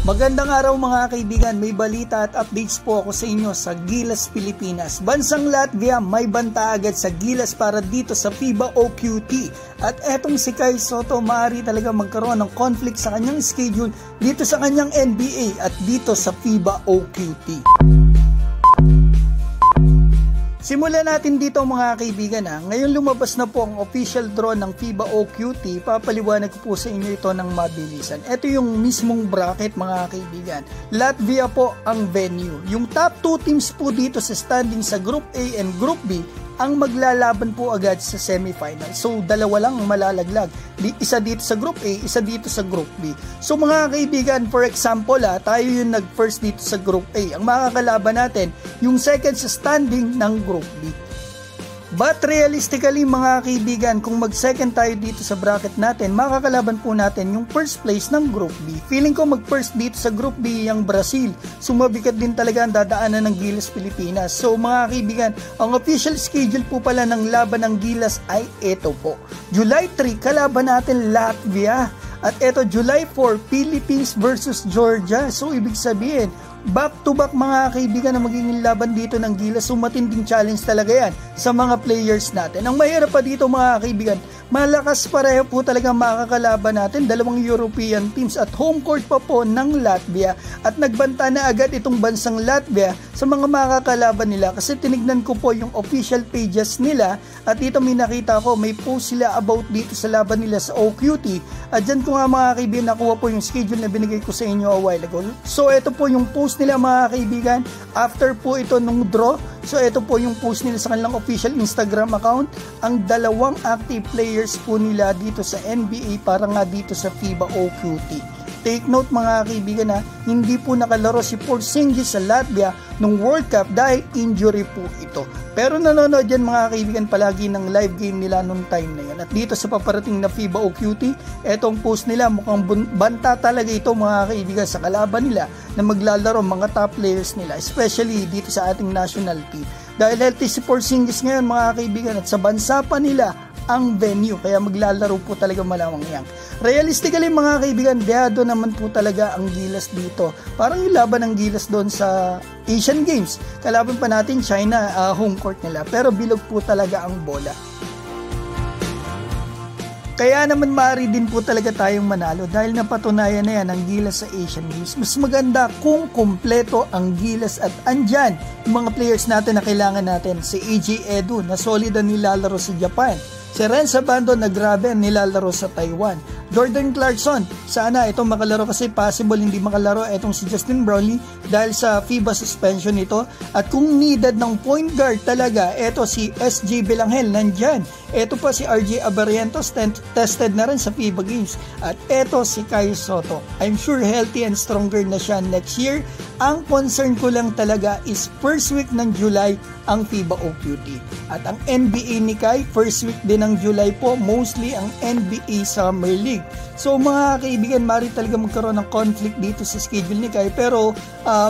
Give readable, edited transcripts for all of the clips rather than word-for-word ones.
Magandang araw mga kaibigan, may balita at updates po ako sa inyo sa Gilas Pilipinas. Bansang Latvia may banta agad sa Gilas para dito sa FIBA OQT. At etong si Kai Sotto maaari talaga magkaroon ng conflict sa kanyang schedule dito sa kanyang NBA at dito sa FIBA OQT. Simulan natin dito mga kaibigan ha. Ngayon lumabas na po ang official draw ng FIBA OQT. Papaliwanag ko po sa inyo ito ng mabilisan. Ito yung mismong bracket mga kaibigan. Latvia po ang venue. Yung top 2 teams po dito sa standing sa Group A and Group B ang maglalaban po agad sa semifinal. So dalawa lang ang malalaglag. Isa dito sa Group A, isa dito sa Group B. So mga kaibigan, for example tayo yung nag-first dito sa Group A. Ang makakalaban natin, yung second sa standing ng Group B. But realistically mga kaibigan, kung mag-second tayo dito sa bracket natin, makakalaban po natin yung first place ng Group B. Feeling ko mag-first dito sa Group B yung Brazil. Sumabigat din talaga ang dadaanan ng Gilas Pilipinas. So mga kaibigan, ang official schedule po pala ng laban ng Gilas ay ito po. July 3, kalaban natin Latvia. At ito July 4, Philippines versus Georgia. So ibig sabihin, back to back mga kaibigan na magiging laban dito ng Gilas. So matinding challenge talaga yan sa mga players natin. Ang mahirap pa dito mga kaibigan, malakas pareho po talaga makakalaban natin, dalawang European teams at home court pa po ng Latvia. At nagbanta na agad itong bansang Latvia sa mga makakalaban nila kasi tinignan ko po yung official pages nila at dito may nakita ko, may post sila about dito sa laban nila sa OQT. At dyan ko nga mga kaibigan nakuha po yung schedule na binigay ko sa inyo a while ago. So ito po yung post nila mga kaibigan after po ito nung draw. So ito po yung post nila sa kanilang official Instagram account, ang dalawang active players po nila dito sa NBA para nga dito sa FIBA OQT. Take note mga kaibigan hindi po nakalaro si Porzingis sa Latvia nung World Cup dahil injury po ito. Pero nanonood yan mga kaibigan palagi ng live game nila nung time na yan. At dito sa paparating na FIBA OQT, etong post nila mukhang banta talaga ito mga kaibigan sa kalaban nila na maglalaro mga top players nila, especially dito sa ating national team. Dahil healthy si Porzingis ngayon mga kaibigan at sa bansa pa nila ang venue, kaya maglalaro po talaga malamang yan. Realistically mga kaibigan, dehado naman po talaga ang Gilas dito. Parang yung laban ng Gilas doon sa Asian Games. Kalaban pa natin China, home court nila. Pero bilog po talaga ang bola. Kaya naman maaari din po talaga tayong manalo dahil napatunayan na yan ang Gilas sa Asian Games. Mas maganda kung kumpleto ang Gilas at andyan yung mga players natin na kailangan natin. Si AJ Edu na solid ang nilalaro sa Japan. Si Renzo Bando na grabe ang nilalaro sa Taiwan. Jordan Clarkson, sana itong makalaro kasi possible hindi makalaro itong si Justin Brownlee dahil sa FIBA suspension nito. At kung needed ng point guard talaga, ito si SJ Belangel nandyan. Ito pa si RJ Abarientos, tested na rin sa FIBA Games. At ito si Kai Sotto. I'm sure healthy and stronger na siya next year. Ang concern ko lang talaga is first week ng July ang FIBA OQT. At ang NBA ni Kai, first week din ng July po, mostly ang NBA Summer League. So mga kaibigan, maaari talaga magkaroon ng conflict dito sa schedule ni Kai, pero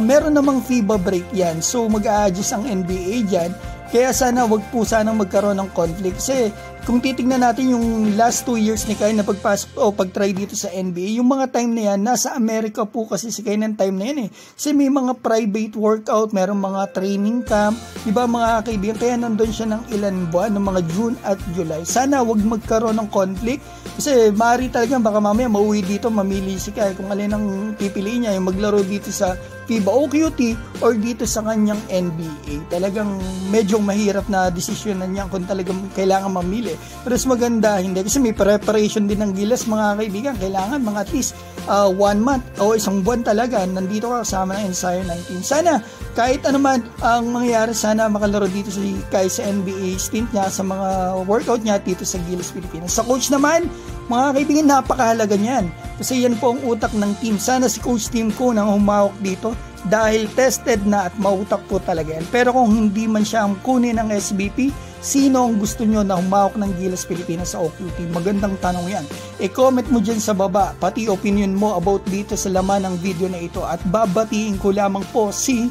meron namang FIBA break yan. So mag-a-adjust ang NBA dyan. Kaya sana wag po sanang magkaroon ng conflict. Kasi kung titignan natin yung last 2 years ni Kai na pagpasok o pag-try dito sa NBA, yung mga time na yan, nasa Amerika po kasi si Kai ng time na yan Kasi may mga private workout, merong mga training camp, diba mga kaibigan, kaya nandun siya ng ilan buwan, ng mga June at July. Sana wag magkaroon ng conflict kasi maaari talaga baka mamaya mauwi dito, mamili si Kai kung alin ang pipiliin niya, yung maglaro dito sa FIBA OQT or dito sa kanyang NBA. Talagang medyo mahirap na desisyon na niya kung talagang kailangan mamili. Pero mas maganda hindi kasi may preparation din ng Gilas mga kaibigan. Kailangan mga at least 1 month o isang buwan talaga nandito ka kasama ng Ensire 19. Sana kahit ano man ang mangyayari, sana makalaro dito si Kai sa NBA stint niya, sa mga workout niya dito sa Gilas Pilipinas. Sa coach naman, mga kaibigan, napakahalaga niyan. Kasi yan po ang utak ng team. Sana si Coach Tim Ko nang humawak dito dahil tested na at mautak po talaga yan. Pero kung hindi man siya ang kunin ng SBP, sino ang gusto nyo na humawak ng Gilas Pilipinas sa OQT? Magandang tanong yan. E-comment mo dyan sa baba, pati opinion mo about dito sa laman ng video na ito. At babatiin ko lamang po si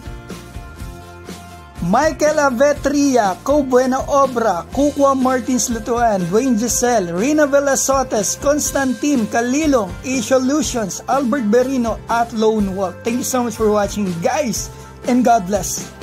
Michael Avetria, Co Buena Obra, Kukwa Martins Lutuan, Dwayne Giselle, Rina Velasotes, Constantine Kalilong, A-Solutions, Albert Berino at Lone Wolf. Thank you so much for watching, guys, and God bless.